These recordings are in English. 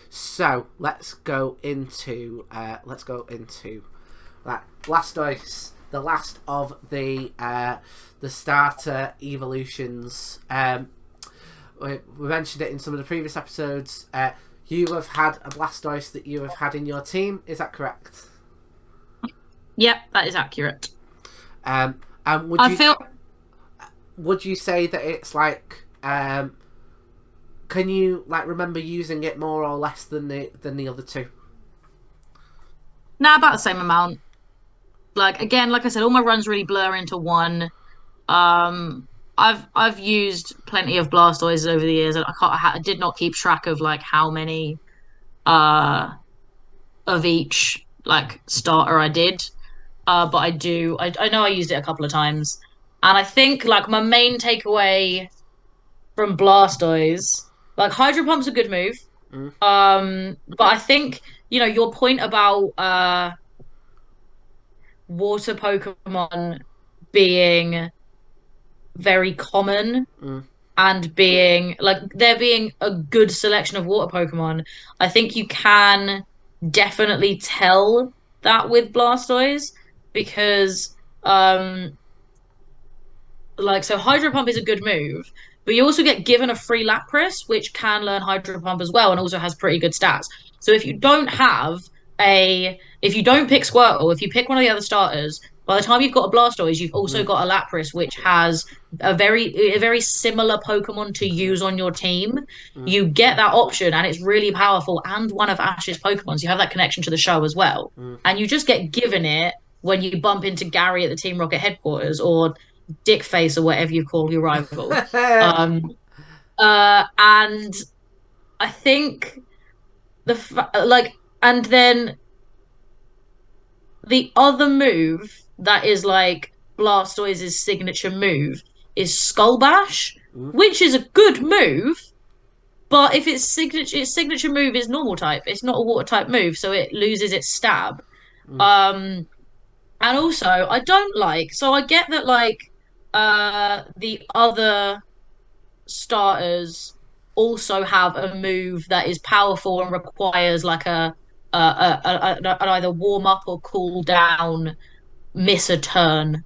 So let's go into Blastoise, the last of the starter evolutions. We mentioned it in some of the previous episodes. You have had a Blastoise that you have had in your team. Is that correct? Yep, that is accurate. And would you say that it's like, can you like remember using it more or less than the other two? Nah, about the same amount. Like again, like I said, all my runs really blur into one. I've used plenty of Blastoises over the years, and I did not keep track of like how many of each like starter I did. But I do. I know I used it a couple of times, and I think like my main takeaway from Blastoise, like Hydro Pump's a good move. Mm. But I think your point about water Pokemon being very common and being like there being a good selection of water Pokemon. I think you can definitely tell that with Blastoise because so Hydro Pump is a good move, but you also get given a free Lapras, which can learn Hydro Pump as well, and also has pretty good stats. So if you don't pick Squirtle, if you pick one of the other starters, by the time you've got a Blastoise, you've also got a Lapras, which has a very similar Pokemon to use on your team. You get that option, and it's really powerful, and one of Ash's Pokemon, so you have that connection to the show as well. And you just get given it when you bump into Gary at the Team Rocket headquarters, or Dickface, or whatever you call your rival. And I think and then the other move that is like Blastoise's signature move is Skull Bash, which is a good move, but if its signature move is normal type, it's not a water type move, so it loses its stab. And also I don't like, so I get that like the other starters also have a move that is powerful and requires like an either warm up or cool down, miss a turn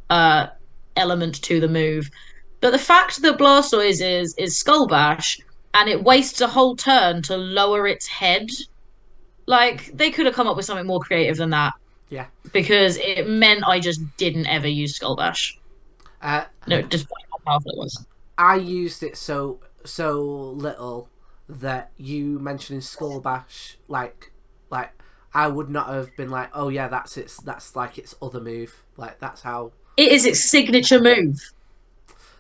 element to the move. But the fact that Blastoise is Skull Bash and it wastes a whole turn to lower its head, like they could have come up with something more creative than that. Yeah. Because it meant I just didn't ever use Skull Bash. No, despite how powerful it was. I used it so little that you mentioning Skull Bash, like I would not have been like, oh yeah, that's like its other move. Like that's how it is its signature move.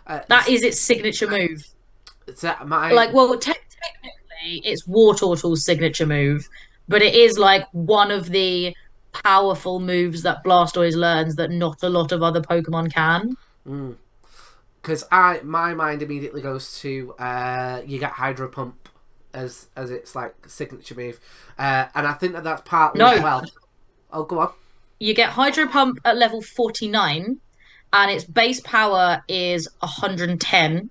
That is its signature move. Technically, it's Wartortle's signature move, but it is like one of the powerful moves that Blastoise learns that not a lot of other Pokemon can. Because my mind immediately goes to you get Hydro Pump as its like signature move, and I think that's partly as well. Oh, go on. You get Hydro Pump at level 49, and its base power is 110.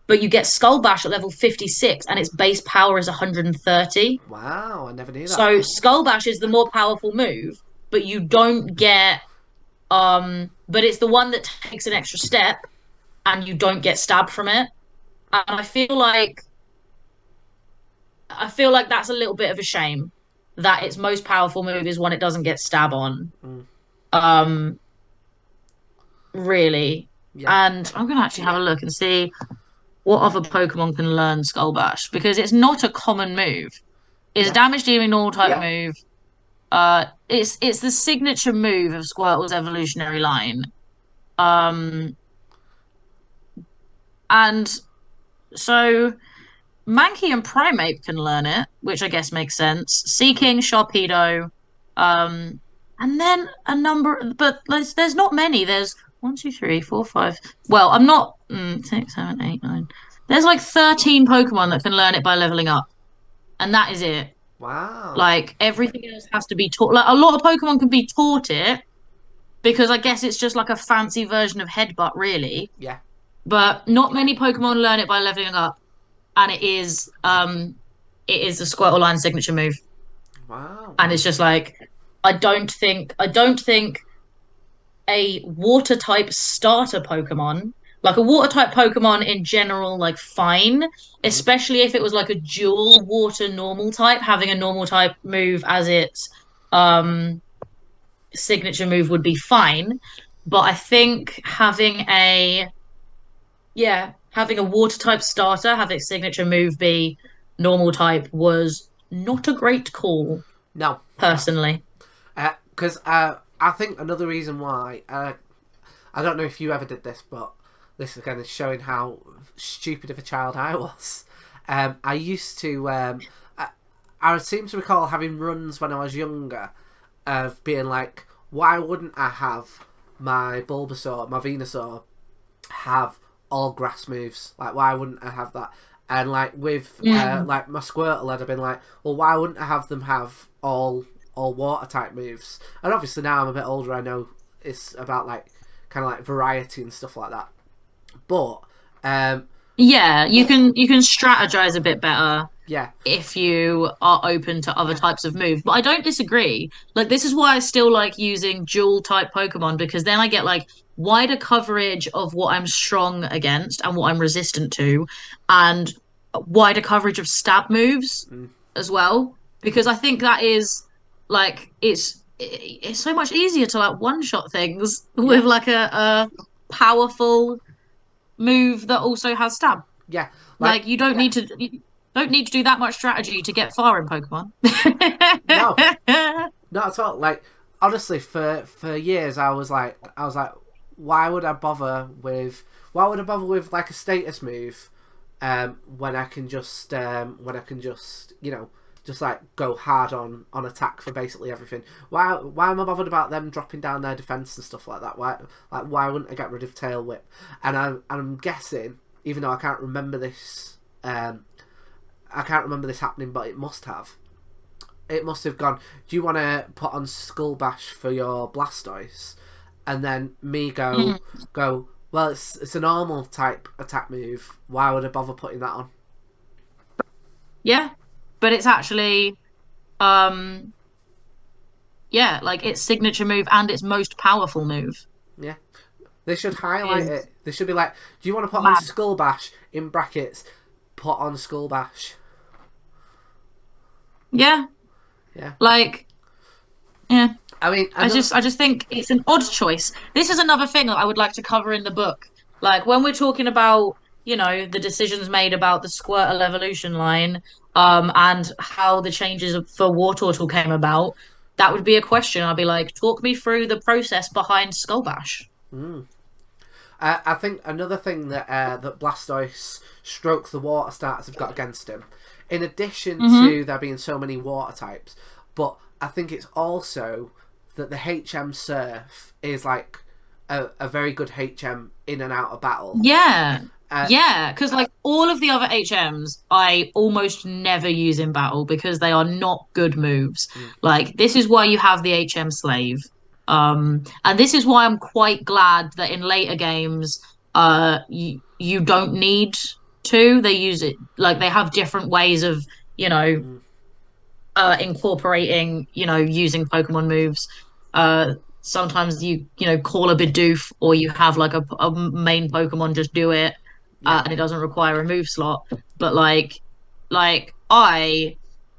But you get Skull Bash at level 56, and its base power is 130. Wow, I never knew that. So Skull Bash is the more powerful move, but you don't get but it's the one that takes an extra step, and you don't get stabbed from it. And I feel like that's a little bit of a shame that its most powerful move is one it doesn't get stab on. Really. Yeah. And I'm gonna actually have a look and see what other Pokemon can learn Skull Bash, because it's not a common move. It's a damage dealing normal type move. It's the signature move of Squirtle's evolutionary line. And so Mankey and Primeape can learn it, which I guess makes sense. Seaking, Sharpedo, and then a number, but there's not many. There's 1, 2, 3, 4, 5. Well, I'm not 6, 7, 8, 9. There's like 13 Pokemon that can learn it by leveling up, and that is it. Wow. Like everything else has to be taught. Like a lot of Pokemon can be taught it because I guess it's just like a fancy version of Headbutt, really. Yeah. But not many Pokemon learn it by leveling up, and it it is the Squirtle line signature move. Wow. And it's just like I don't think a water type starter Pokemon, like a water type Pokemon in general, like fine, Mhm. especially if it was like a dual water normal type, having a normal type move as its um signature move would be fine. But I think having a water type starter, have its signature move be normal type was not a great call, No, no. personally. Because I think another reason why I don't know if you ever did this, but this again is showing how stupid of a child I was. I used to. I seem to recall having runs when I was younger of being like, why wouldn't I have my Bulbasaur, my Venusaur, have all grass moves? Like, why wouldn't I have that? And like with Mm. like my Squirtle, I'd have been like, well, why wouldn't I have them have all water type moves? And obviously now I'm a bit older, I know it's about like kind of like variety and stuff like that. But um, Yeah, you but can strategize a bit better yeah, if you are open to other types of moves. But I don't disagree. Like this is why I still like using dual type Pokemon because then I get like wider coverage of what I'm strong against and what I'm resistant to, and wider coverage of stab moves mm, as well. Because I think that is like it's so much easier to like one shot things yeah, with like a powerful move that also has stab. yeah. Like Like you don't need to do that much strategy to get far in Pokemon. no, not at all. Like honestly, for years I was like, why would I bother with like a status move, when I can just just like go hard on attack for basically everything. Why am I bothered about them dropping down their defense and stuff like that? Why wouldn't I get rid of Tail Whip? And I'm guessing, even though I can't remember this happening, but it must have. It must have gone, do you want to put on Skull Bash for your Blastoise? And then me Mm, go, well, it's a normal type attack move. Why would I bother putting that on? yeah, but it's actually um yeah, like its signature move and its most powerful move Yeah. They should highlight is it. They should be like, do you want to put on mad. Skull Bash, in brackets, put on Skull Bash? Yeah, Yeah. like yeah. I mean, I just think it's an odd choice. This is another thing that I would like to cover in the book. Like when we're talking about, the decisions made about the Squirtle evolution line, and how the changes for Wartortle came about, that would be a question. I'd be like, talk me through the process behind Skullbash. I think another thing that Blastoise stroke the water starters have got against him, in addition Mm-hmm. to there being so many water types, but I think it's also that the HM Surf is like a very good HM in and out of battle. Yeah. Uh, Yeah, because like all of the other HMs, I almost never use in battle because they are not good moves. mm, Like this is why you have the HM slave. And this is why I'm quite glad that in later games, you don't need to. They use it like they have different ways of, you know, mm, incorporating, using Pokemon moves. Sometimes you call a Bidoof or you have like a main Pokemon just do it, yeah, and it doesn't require a move slot. But like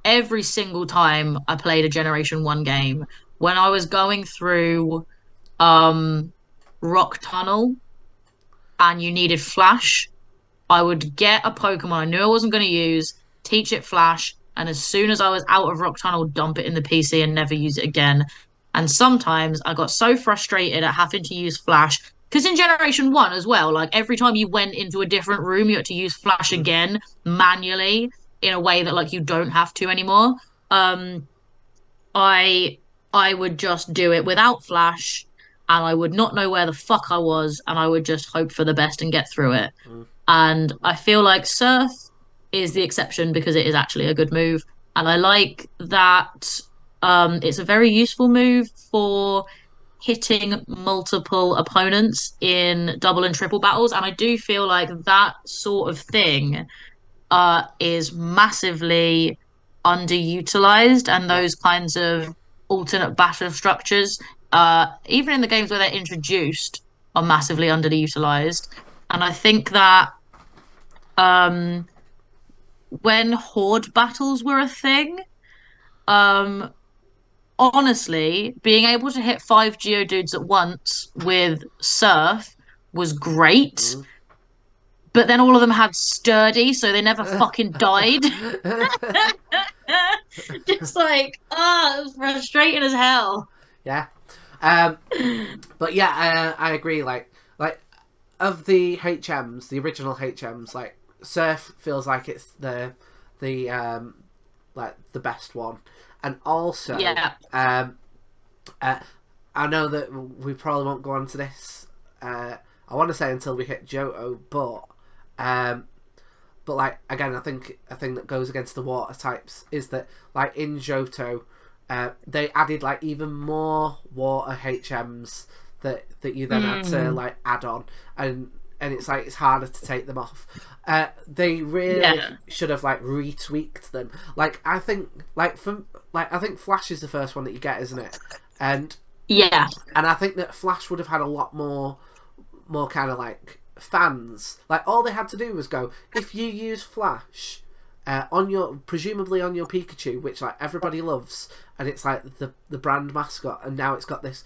every single time I played a Generation 1 game, when I was going through um Rock Tunnel and you needed Flash, I would get a Pokemon I knew I wasn't going to use, teach it Flash, and as soon as I was out of Rock Tunnel, dump it in the PC and never use it again. And sometimes I got so frustrated at having to use Flash, because in Generation 1 as well, like every time you went into a different room, you had to use Flash mm, again manually in a way that like you don't have to anymore. Um, I I would just do it without Flash, and I would not know where the fuck I was, and I would just hope for the best and get through it. mm, And I feel like Surf is the exception because it is actually a good move. And I like that it's a very useful move for hitting multiple opponents in double and triple battles. And I do feel like that sort of thing is massively underutilized, and Yeah. those kinds of alternate battle structures, even in the games where they're introduced, are massively underutilized. And I think that um, when horde battles were a thing, um, honestly, being able to hit five Geodudes at once with Surf was great. Mm. But then all of them had sturdy, so they never fucking died. Just like, it was frustrating as hell. Yeah. Um, but yeah, I agree. Like of the HMs, the original HMs, like Surf feels like it's the like the best one, and also Yeah. uh, I know that we probably won't go on to this. I want to say until we hit Johto, um, but like again, I think a thing that goes against the water types is that like in Johto, they added like even more water HMs that you then had to like add on, and it's like it's harder to take them off. They really should have like retweaked them. Like I think I think Flash is the first one that you get, isn't it? And Yeah. I think that Flash would have had a lot more kind of like fans. Like all they had to do was go, if you use Flash on your presumably on your Pikachu, which like everybody loves, and it's like the brand mascot, and now it's got this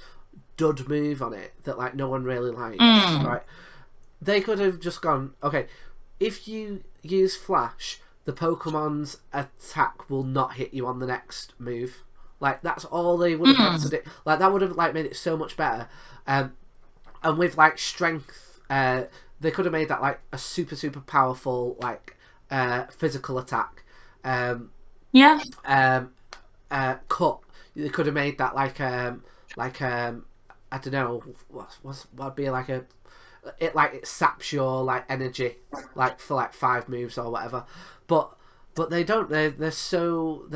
dud move on it that like no one really likes, right? They could have just gone, okay, if you use Flash, the Pokemon's attack will not hit you on the next move. Like that's all they would have had to do. Like that would have like made it so much better. And with like strength, they could have made that like a super powerful like physical attack. Yeah. Cut. They could have made that like I don't know what'd be like it saps your like energy like for like 5 moves or whatever, but they don't. They're so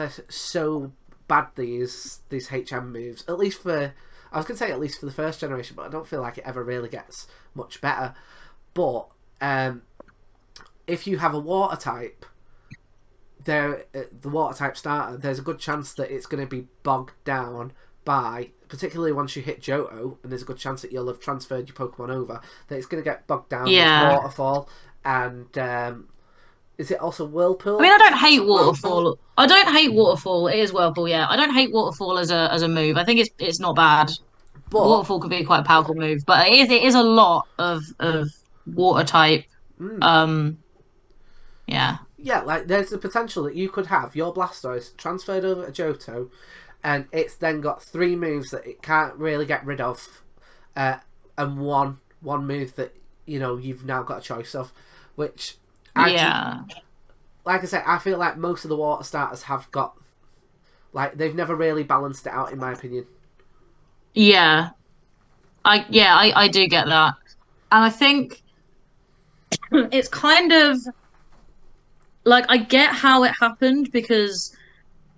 bad, these HM moves. At least for, I was gonna say at least for the first generation, but I don't feel like it ever really gets much better. But if you have a water type, the water type starter, there's a good chance that it's going to be bogged down by, particularly once you hit Johto, and there's a good chance that you'll have transferred your Pokemon over, that it's going to get bogged down with Waterfall, and is it also Whirlpool? I mean, I don't hate Waterfall. I don't hate Waterfall. It is Whirlpool, yeah. I don't hate Waterfall as a move. I think it's not bad. But Waterfall could be quite a powerful move, but it is a lot of water type. Yeah. Yeah, like there's the potential that you could have your Blastoise transferred over to Johto, and it's then got 3 moves that it can't really get rid of, and one move that you've now got a choice of, which like I say, I feel like most of the water starters have got, like, they've never really balanced it out in my opinion. Yeah. I do get that. And I think it's kind of like I get how it happened because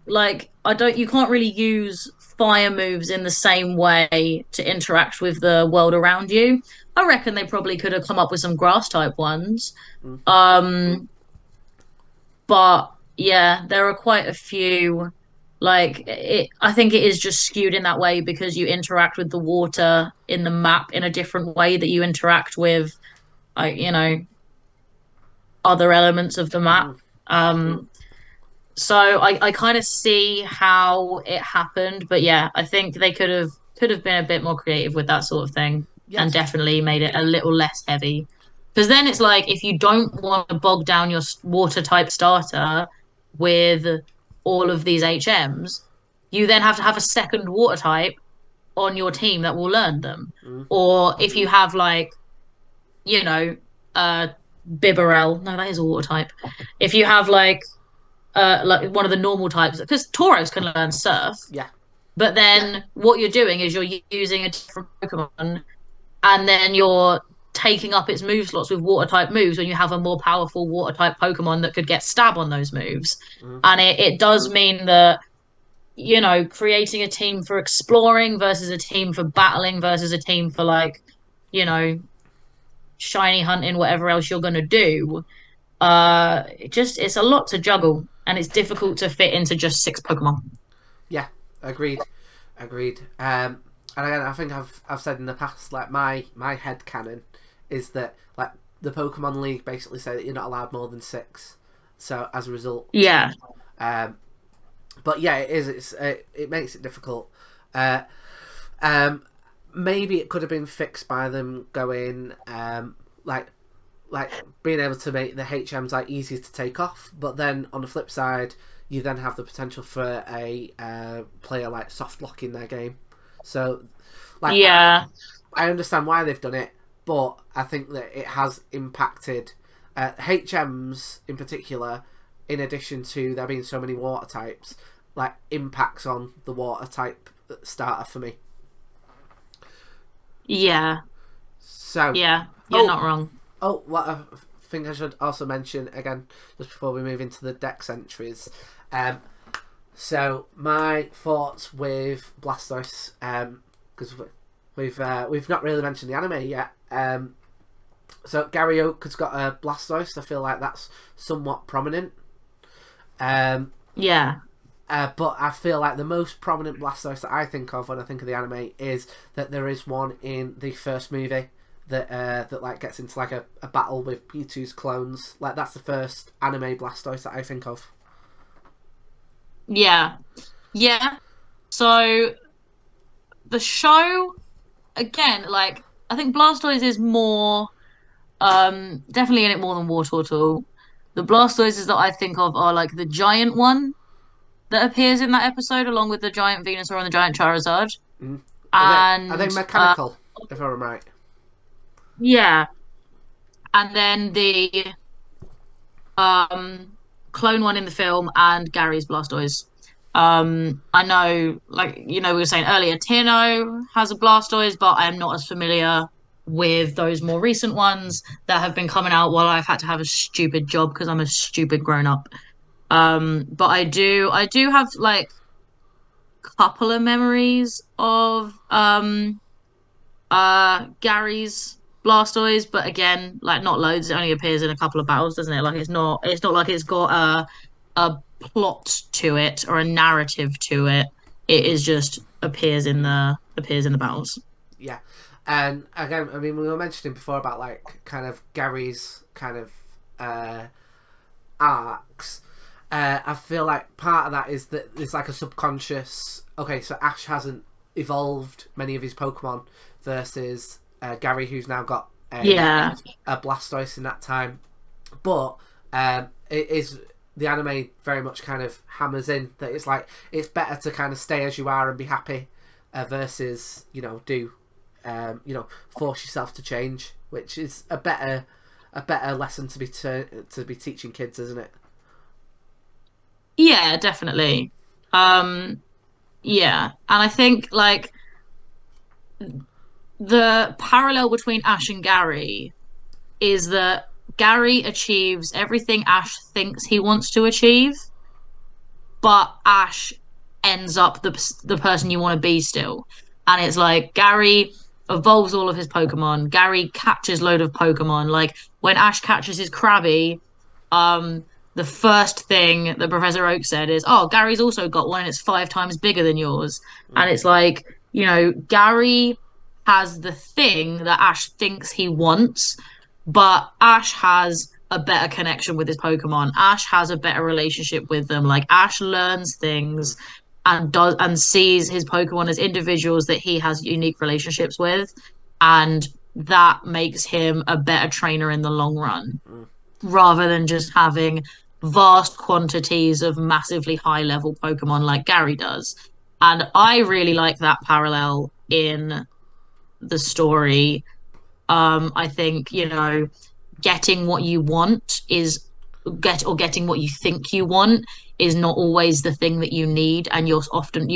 like you can't really use fire moves in the same way to interact with the world around you. I reckon they probably could have come up with some grass type ones. But yeah, there are quite a few. Like I think it is just skewed in that way because you interact with the water in the map in a different way that you interact with, other elements of the map. So I kind of see how it happened, but yeah, I think they could have been a bit more creative with that sort of thing, and definitely made it a little less heavy. Because then it's like if you don't want to bog down your water type starter with all of these HMs, you then have to have a second water type on your team that will learn them. Or if you have Bibarel, no, that is a water type. If you have like one of the normal types, because Tauros can learn Surf. Yeah. But then what you're doing is you're using a different Pokemon, and then you're taking up its move slots with water type moves when you have a more powerful water type Pokemon that could get stab on those moves. And it does mean that, creating a team for exploring versus a team for battling versus a team for shiny hunting, whatever else you're gonna do, it's a lot to juggle. and it's difficult to fit into just six Pokemon. Yeah, agreed, agreed. And again, I think I've said in the past, like my head canon is that like the Pokemon League basically say that you're not allowed more than six. So as a result, Yeah, um, but yeah, it is. It makes it difficult. Uh, um, Maybe it could have been fixed by them going like being able to make the HMs like easier to take off. But then on the flip side, you then have the potential for a player like soft locking their game. So like yeah, I understand why they've done it, but I think that it has impacted HMs in particular. In addition to there being so many water types, like impacts on the water type starter for me. yeah, So, yeah. You're oh, not wrong. what I think I should also mention again, just before we move into the Dex entries. So my thoughts with Blastoise, because we've not really mentioned the anime yet. So Gary Oak has got a Blastoise. I feel like that's somewhat prominent. Yeah, But I feel like the most prominent Blastoise that I think of when I think of the anime is that there is one in the first movie that like gets into like a battle with Mewtwo's clones. Like that's the first anime Blastoise that I think of. yeah, yeah. So the show again, like I think Blastoise is more definitely in it more than Wartortle. The Blastoises that I think of are like the giant one that appears in that episode, along with the giant Venusaur and the giant Charizard. Mm. Are they And mechanical? If I'm right. yeah, and then the um clone one in the film and Gary's Blastoise. I know, like we were saying earlier, Tino has a Blastoise, but I am not as familiar with those more recent ones that have been coming out while I've had to have a stupid job because I'm a stupid grown up. But I do have like couple of memories of Gary's Blastoise, but again, like not loads. It only appears in a couple of battles, doesn't it? Like it's not like it's got a plot to it or a narrative to it. It Mm. is just appears in the battles. Yeah, and again, I mean, we were mentioning before about like kind of Gary's kind of uh, arcs. I feel like part of that is that there's like a subconscious. Okay, so Ash hasn't evolved many of his Pokemon versus Gary, who's now got Yeah. a Blastoise in that time. But it is the anime very much kind of hammers in that it's like it's better to kind of stay as you are and be happy versus do force yourself to change, which is a better lesson to be teaching kids, isn't it? Yeah, definitely. Um, yeah. And I think like the parallel between Ash and Gary is that Gary achieves everything Ash thinks he wants to achieve, but Ash ends up the person you want to be still. And it's like Gary evolves all of his Pokemon. Gary catches load of Pokemon. Like when Ash catches his Krabby, um, the first thing that Professor Oak said is, "Oh, Gary's also got one, and it's 5 times bigger than yours." Mm. And it's like, Gary has the thing that Ash thinks he wants, but Ash has a better connection with his Pokemon. Ash has a better relationship with them. Like Ash learns Mm. things and sees his Pokemon as individuals that he has unique relationships with, and that makes him a better trainer in the long run, Mm. rather than just having vast quantities of massively high level Pokemon like Gary does. And I really like that parallel in the story. I think, getting what you want is getting what you think you want is not always the thing that you need, and you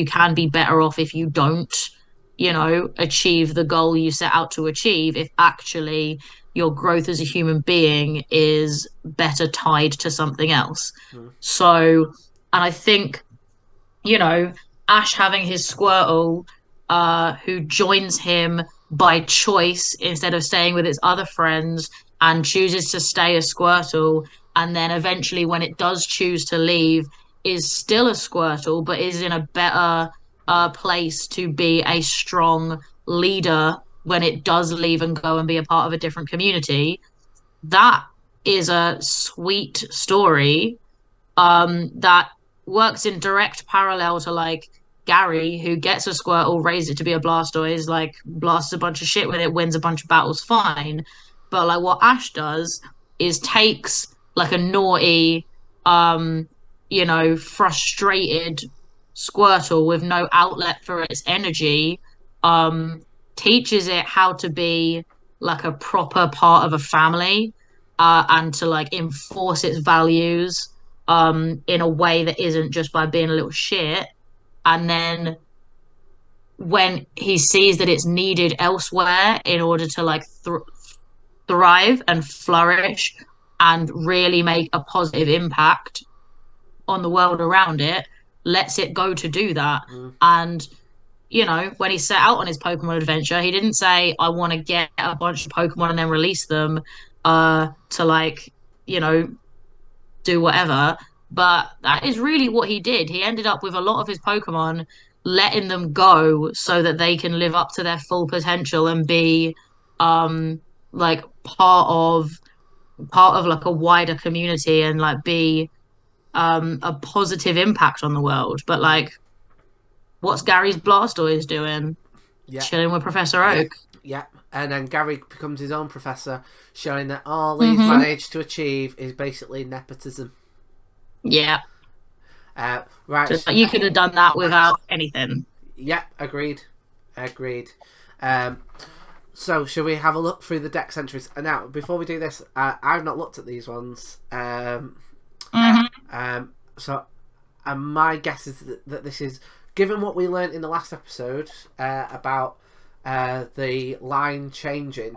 can be better off if you don't achieve the goal you set out to achieve, if actually your growth as a human being is better tied to something else. Mm. So, and I think, you know, Ash having his Squirtle, who joins him by choice instead of staying with its other friends and chooses to stay a Squirtle. and then eventually when it does choose to leave, is still a Squirtle, but is in a better place to be a strong leader when it does leave and go and be a part of a different community. That is a sweet story that works in direct parallel to like Gary, who gets a Squirtle, raised it to be a Blastoise, like blasts a bunch of shit with it, wins a bunch of battles, fine. But like what Ash does is takes like a naughty, um, frustrated Squirtle with no outlet for its energy, um, teaches it how to be like a proper part of a family, and to like enforce its values in a way that isn't just by being a little shit. And then when he sees that it's needed elsewhere in order to like thrive and flourish and really make a positive impact on the world around it, lets it go to do that. And when he set out on his Pokemon adventure, he didn't say, I want to get a bunch of Pokemon and then release them to like, do whatever. But that is really what he did. He ended up with a lot of his Pokemon letting them go so that they can live up to their full potential and be like part of like a wider community and like be a positive impact on the world. But like what's Gary's Blastoise doing? Yeah. Chilling with Professor Oak. Yeah. And then Gary becomes his own professor, showing that all he's managed to achieve is basically nepotism. Yeah. Right. Just like you could have done that without anything. Yeah, agreed. So, shall we have a look through the dex entries? And now, before we do this, I've not looked at these ones. So, my guess is that this is, given what we learned in the last episode about the line changing,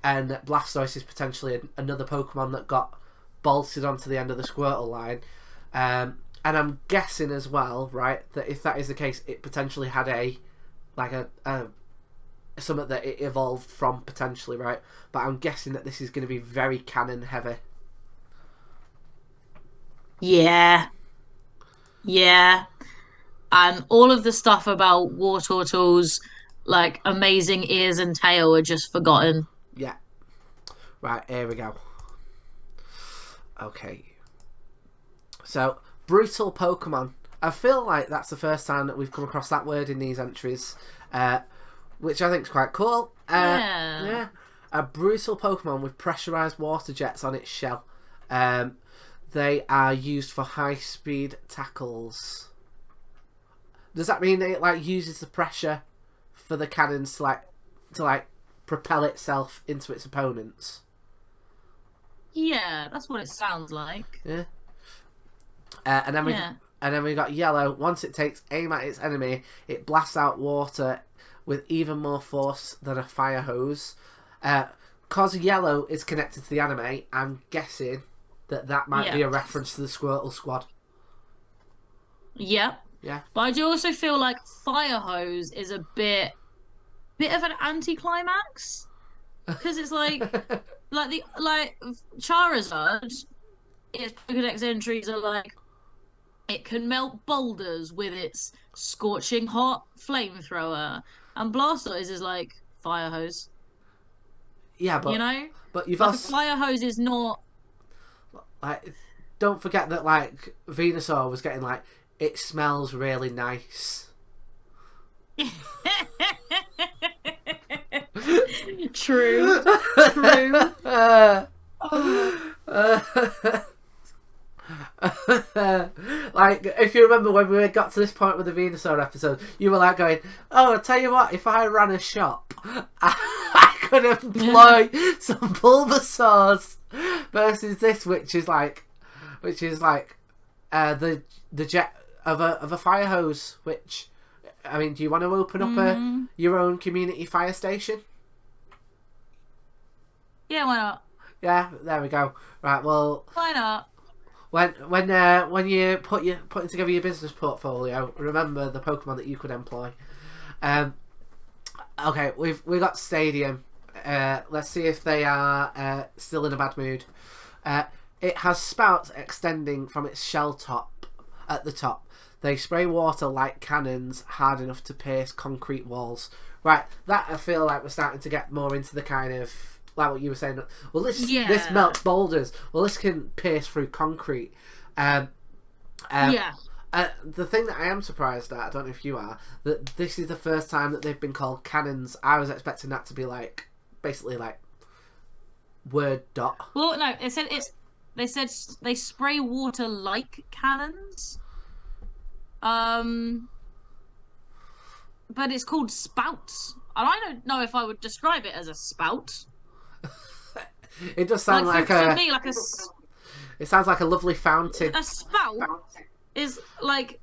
and Blastoise is potentially another Pokemon that got bolted onto the end of the Squirtle line. And I'm guessing as well, right, that if that is the case, it potentially had a something that it evolved from potentially, right? But I'm guessing that this is going to be very canon heavy. Yeah. And all of the stuff about Wartortle's like amazing ears and tail are just forgotten. Yeah. Right, here we go. Okay. So, brutal Pokemon. I feel like that's the first time that we've come across that word in these entries, which I think is quite cool. Yeah. A brutal Pokemon with pressurized water jets on its shell. They are used for high-speed tackles. Does that mean that it like uses the pressure for the cannons to propel itself into its opponents? Yeah, that's what it sounds like. Yeah. And then we got yellow. Once it takes aim at its enemy, it blasts out water with even more force than a fire hose. Cause yellow is connected to the anime, I'm guessing that might be a reference to the Squirtle Squad. Yep. Yeah. But I do also feel like fire hose is a bit of an anticlimax, because it's like like Charizard, its Pokedex entries are like it can melt boulders with its scorching hot flamethrower, and Blastoise is like fire hose. Yeah, but but you've like also a fire hose is not like, don't forget that like Venusaur was getting like, it smells really nice. True. Like, if you remember when we got to this point with the Venusaur episode, you were like going, oh, I'll tell you what, if I ran a shop, I could employ some Bulbasaurs versus this, which is like the jet of a fire hose. Which, I mean, do you want to open up your own community fire station? Yeah, why not? Yeah, there we go. Right, well, why not? When you're putting together your business portfolio, remember the Pokemon that you could employ. Okay, we've got Stadium. Let's see if they are still in a bad mood. It has spouts extending from its shell top at the top. They spray water like cannons, hard enough to pierce concrete walls. Right, that I feel like we're starting to get more into the kind of, like what you were saying. Well, this melts boulders. Well, this can pierce through concrete. Yeah. The thing that I am surprised at, I don't know if you are, that this is the first time that they've been called cannons. I was expecting that to be like, basically like, word dot. Well, no, they said they spray water like cannons. But it's called spouts. And I don't know if I would describe it as a spout. It does sound like to me, like it sounds like a lovely fountain. A spout is like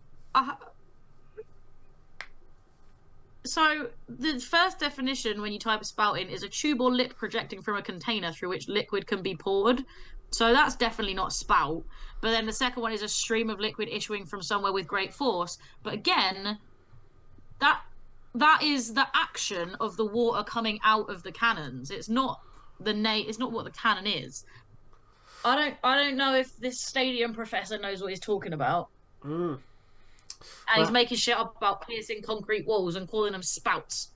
so the first definition when you type a spout in is a tube or lip projecting from a container through which liquid can be poured. So that's definitely not spout. But then the second one is a stream of liquid issuing from somewhere with great force. But again, that is the action of the water coming out of the cannons. It's not it's not what the cannon is. I don't know if this stadium professor knows what he's talking about. And he's making shit up about piercing concrete walls and calling them spouts.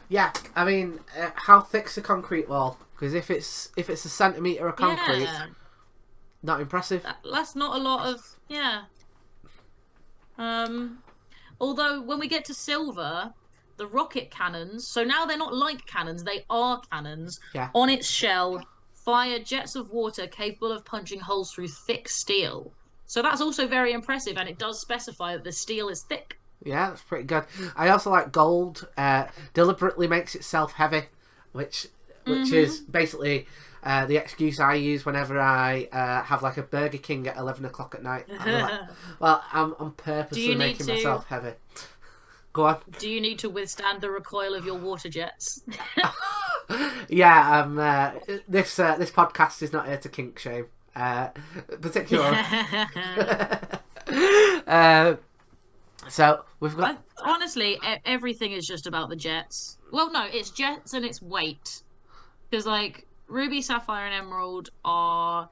Yeah, I mean, how thick's a concrete wall? Because if it's a centimetre of concrete, not impressive. That's not a lot of although when we get to silver, the rocket cannons. So now they're not like cannons; they are cannons. Yeah. On its shell, fire jets of water capable of punching holes through thick steel. So that's also very impressive, and it does specify that the steel is thick. Yeah, that's pretty good. I also like gold. Deliberately makes itself heavy, which is basically the excuse I use whenever I have like a Burger King at 11 o'clock at night. I'm purposely making myself heavy. Go on. Do you need to withstand the recoil of your water jets? Yeah, this podcast is not here to kink shame. Particularly. So we've got. Honestly, everything is just about the jets. Well, no, it's jets and it's weight. Because like Ruby, Sapphire, and Emerald are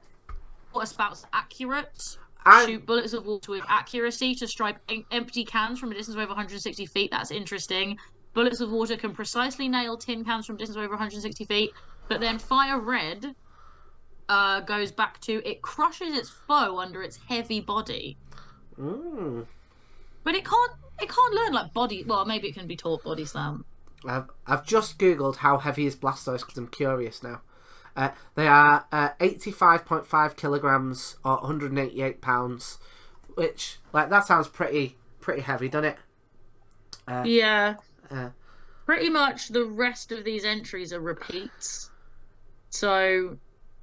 water spouts accurate. Shoot bullets of water with accuracy to strike empty cans from a distance of over 160 feet. That's interesting. Bullets of water can precisely nail tin cans from a distance of over 160 feet. But then Fire Red goes back to it crushes its foe under its heavy body. But it can't learn like body. Well, maybe it can be taught body slam. I've just googled how heavy is Blastoise because I'm curious now. They are 85.5 kilograms or 188 pounds, which like that sounds pretty heavy, doesn't it? Yeah. Pretty much the rest of these entries are repeats. So,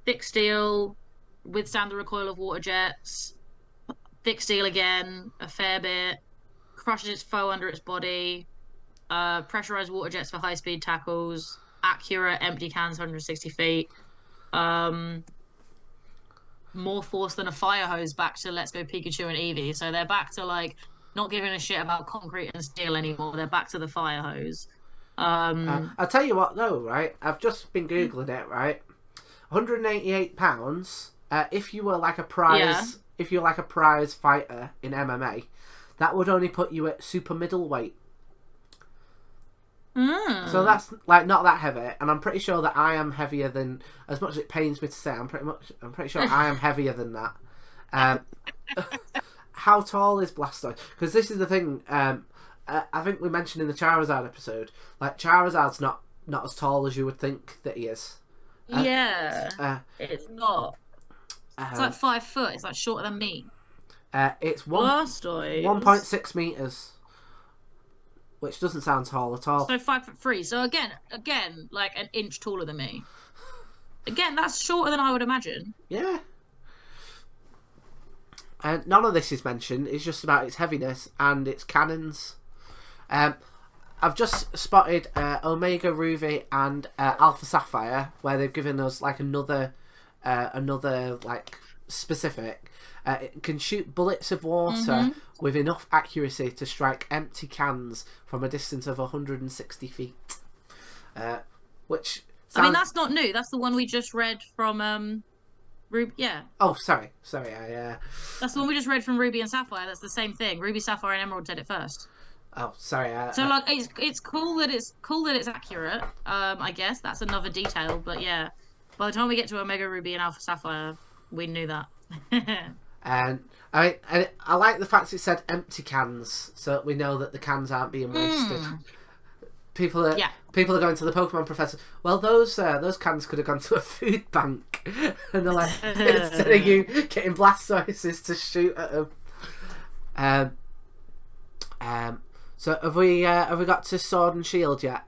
thick steel, withstand the recoil of water jets. Thick steel again, a fair bit. Crushes its foe under its body. Pressurized water jets for high speed tackles. Accurate empty cans 160 feet. More force than a fire hose back to Let's Go Pikachu and Eevee. So they're back to like not giving a shit about concrete and steel anymore. They're back to the fire hose. I'll tell you what though, right? I've just been googling it, right? 188 pounds. If you were like a prize, if you're like a prize fighter in MMA, that would only put you at super middleweight. So that's like not that heavy, and I'm pretty sure that I am heavier than. As much as it pains me to say, I'm pretty sure I am heavier than that. How tall is Blastoise? Because this is the thing. I think we mentioned in the Charizard episode, like Charizard's not as tall as you would think that he is. It's not. It's like 5 foot. It's like shorter than me. It's Blastoise 1.6 meters. Which doesn't sound tall at all. So 5'3". So again, like an inch taller than me. Again, that's shorter than I would imagine. Yeah. And none of this is mentioned. It's just about its heaviness and its cannons. I've just spotted Omega Ruby and Alpha Sapphire, where they've given us like another like specific. It can shoot bullets of water with enough accuracy to strike empty cans from a distance of 160 feet. Which sounds... I mean, that's not new. That's the one we just read from Yeah. Oh, sorry. That's the one we just read from Ruby and Sapphire. That's the same thing. Ruby, Sapphire, and Emerald did it first. Oh, sorry. So like, it's cool that it's accurate. I guess that's another detail, but yeah. By the time we get to Omega Ruby and Alpha Sapphire, we knew that. And I like the fact it said empty cans, so that we know that the cans aren't being wasted. People are going to the Pokemon professor. Well, those cans could have gone to a food bank, and they're like, instead of you getting Blastoises to shoot at them. So have we got to Sword and Shield yet?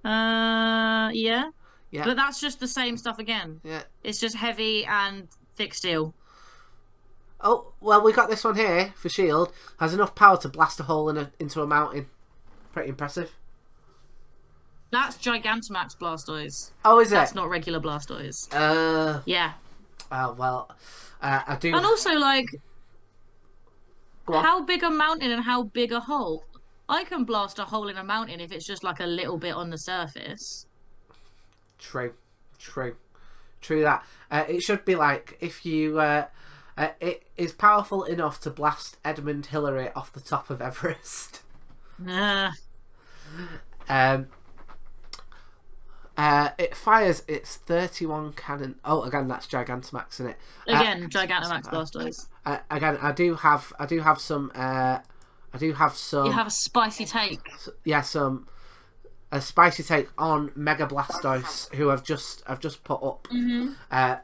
Yeah. Yeah. But that's just the same stuff again. Yeah. It's just heavy and thick steel. Oh, well, we got this one here for Shield. Has enough power to blast a hole into a mountain. Pretty impressive. That's Gigantamax Blastoise. Oh, is it? That's not regular Blastoise. Yeah. Well, I do... And also, like, Go on. how big a mountain and how big a hole? I can blast a hole in a mountain if it's just, like, a little bit on the surface. True that. It should be like if you it is powerful enough to blast Edmund Hillary off the top of Everest. It fires its 31 cannon. Oh, again, that's Gigantamax, isn't it? Again, Gigantamax Blastoise. Again, I do have some. You have a spicy take. Yeah, a spicy take on Mega Blastoise, who I've just put up.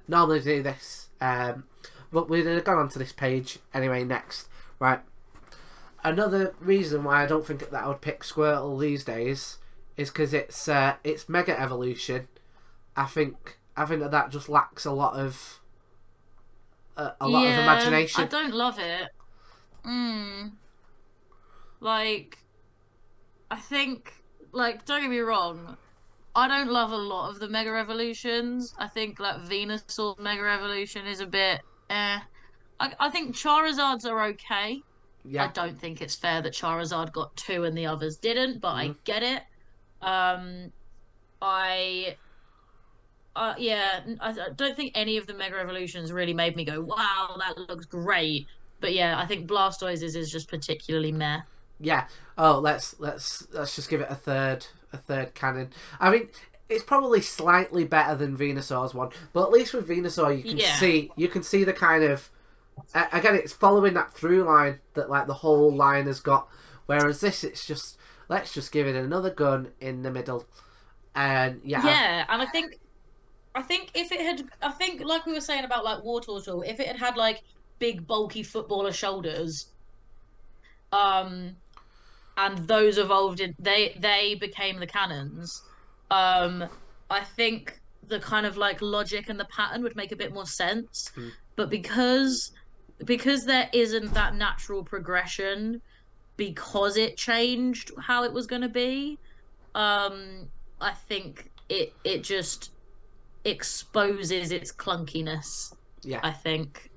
Normally do this, but we're gonna go on to this page anyway. Next, right? Another reason why I don't think that I would pick Squirtle these days is because it's Mega Evolution. I think that just lacks a lot of imagination. I don't love it. Like, I think. Like, don't get me wrong, I don't love a lot of the Mega Evolutions. I think, like, Venusaur Mega Evolution is a bit I think Charizards are okay. Yeah. I don't think it's fair that Charizard got 2 and the others didn't, but I get it. I don't think any of the Mega Evolutions really made me go, wow, that looks great. But yeah, I think Blastoise's is just particularly meh. Yeah. Oh, let's just give it a third cannon. I mean, it's probably slightly better than Venusaur's one, but at least with Venusaur you can see the kind of again, it's following that through line that like the whole line has got. Whereas this, it's just let's just give it another gun in the middle, and yeah. And I think if it had, like we were saying about like Wartortle, if it had like big bulky footballer shoulders, and those evolved in they became the cannons. I think the kind of like logic and the pattern would make a bit more sense. But because there isn't that natural progression, because it changed how it was going to be, I think it just exposes its clunkiness. Yeah, I think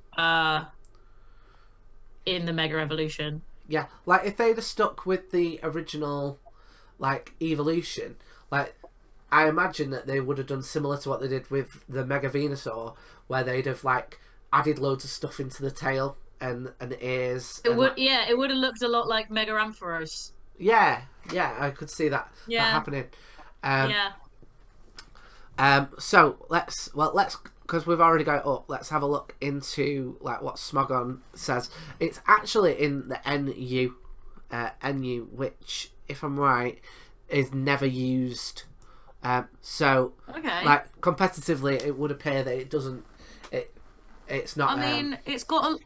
in the Mega Evolution. Yeah, like if they'd have stuck with the original, like evolution, like I imagine that they would have done similar to what they did with the Mega Venusaur, where they'd have like added loads of stuff into the tail and ears. It would have looked a lot like Mega Ampharos. Yeah, I could see that happening. So let's because we've already got it up, let's have a look into like what Smogon says. It's actually in the NU, which, if I'm right, is never used. So like competitively, it would appear that it doesn't. It's not. I mean, it's got a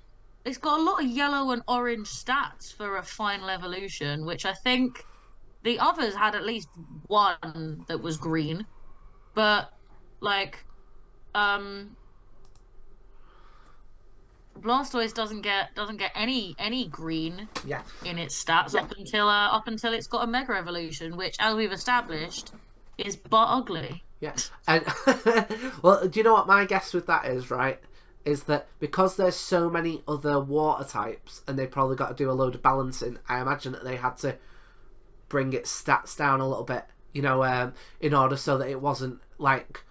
lot of yellow and orange stats for a final evolution, which I think the others had at least one that was green, but like. Blastoise doesn't get any green in its stats up until it's got a Mega Evolution, which, as we've established, is but ugly. Yeah, and well, do you know what my guess with that is? Right, is that because there's so many other water types, and they probably got to do a load of balancing. I imagine that they had to bring its stats down a little bit, in order so that it wasn't like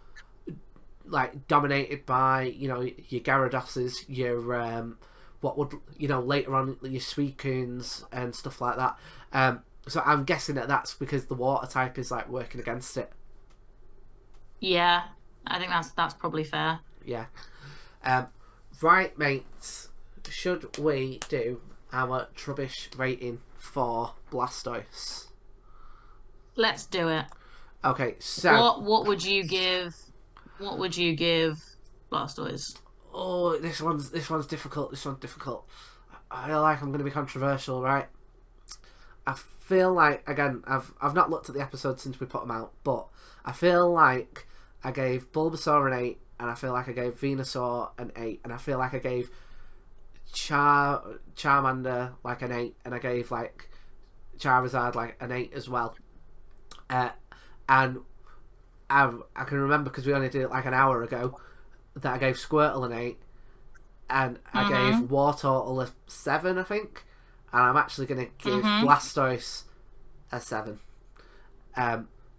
dominated by your Gyaradoses, your what would later on your Suicunes and stuff like that. So I'm guessing that's because the water type is like working against it. Yeah, I think that's probably fair. Yeah. Right, mates. Should we do our Trubbish rating for Blastoise? Let's do it. Okay, so what would you give? What would you give Blastoise? oh, this one's difficult. I feel like I'm going to be controversial, right? I feel like, again, I've not looked at the episodes since we put them out, but I feel like I gave Bulbasaur an 8, and I feel like I gave Venusaur an 8, and I feel like I gave Charmander like an 8, and I gave like Charizard like an 8 as well. And I can remember, because we only did it like an hour ago, that I gave Squirtle an 8, and I gave Wartortle a 7, I think, and I'm actually going to give Blastoise a 7.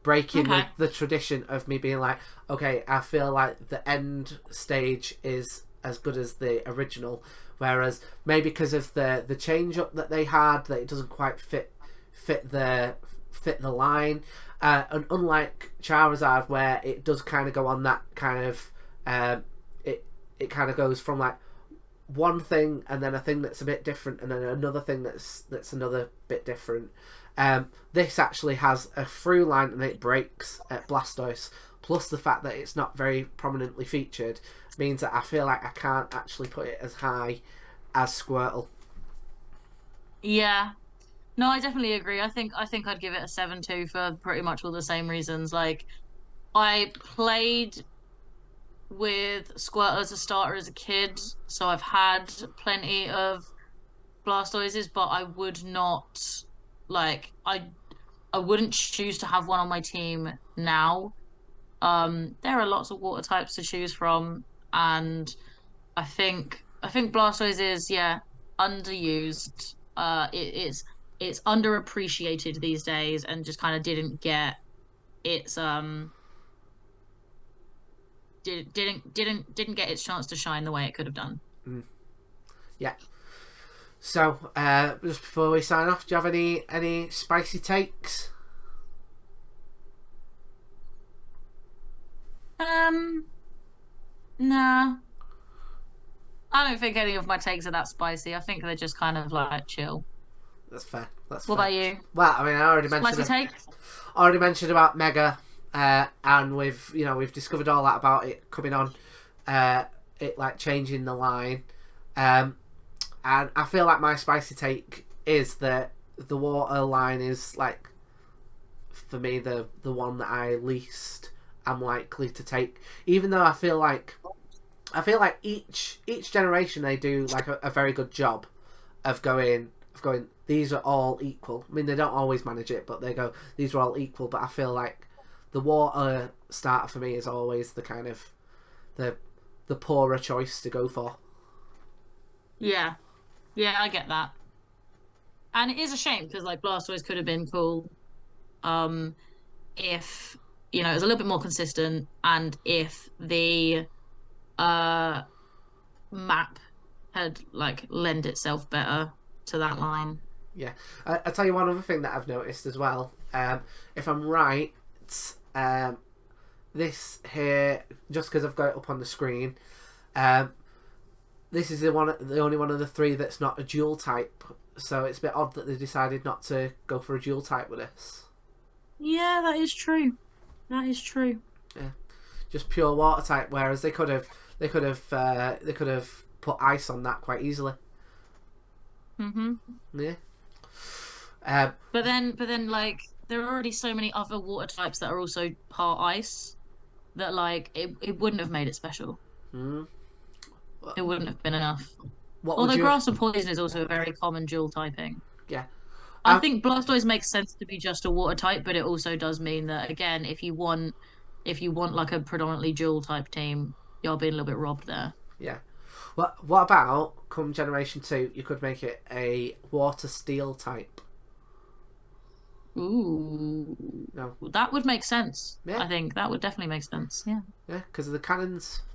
Breaking with the tradition of me being like, okay, I feel like the end stage is as good as the original, whereas maybe because of the change up that they had, that it doesn't quite fit the line. And unlike Charizard, where it does kind of go on that kind of it kind of goes from like one thing and then a thing that's a bit different and then another thing that's another bit different. This actually has a through line and it breaks at Blastoise, plus the fact that it's not very prominently featured means that I feel like I can't actually put it as high as Squirtle. Yeah. No, I definitely agree. I think I'd give it a 7 too, for pretty much all the same reasons. Like, I played with Squirtle as a starter as a kid, so I've had plenty of Blastoises, but I would not like I wouldn't choose to have one on my team now. There are lots of water types to choose from, and I think Blastoise is underused. It's underappreciated these days, and just kind of didn't get its didn't get its chance to shine the way it could have done. Yeah. So, just before we sign off, do you have any spicy takes? Nah. I don't think any of my takes are that spicy. I think they're just kind of like chill. That's fair. What about you? Well, I mean, I already mentioned. Take? Already mentioned about Mega, and we've discovered all that about it coming on, it like changing the line, and I feel like my spicy take is that the water line is like, for me, the one that I least am likely to take, even though I feel like each generation they do like a very good job of going these are all equal. I mean, they don't always manage it, but they go, these are all equal. But I feel like the water starter for me is always the kind of the poorer choice to go for. Yeah, I get that, and it is a shame because like Blastoise could have been cool, if it was a little bit more consistent, and if the map had like lend itself better to that line. Yeah, I'll tell you one other thing that I've noticed as well. If I'm right, this here, just because I've got it up on the screen, this is the only one of the three that's not a dual type. So it's a bit odd that they decided not to go for a dual type with this. Yeah, that is true. Yeah, just pure water type. Whereas they could have put ice on that quite easily. Yeah. But then, like, there are already so many other water types that are also part ice that, like, it wouldn't have made it special. It wouldn't have been enough. Although grass and poison is also a very common dual typing. Yeah. I think Blastoise makes sense to be just a water type, but it also does mean that, again, if you want like a predominantly dual type team, you're being a little bit robbed there. Yeah. What about come Generation 2, you could make it a water steel type? Ooh, No. that would make sense. Yeah. I think that would definitely make sense. Yeah. Yeah, because of the cannons.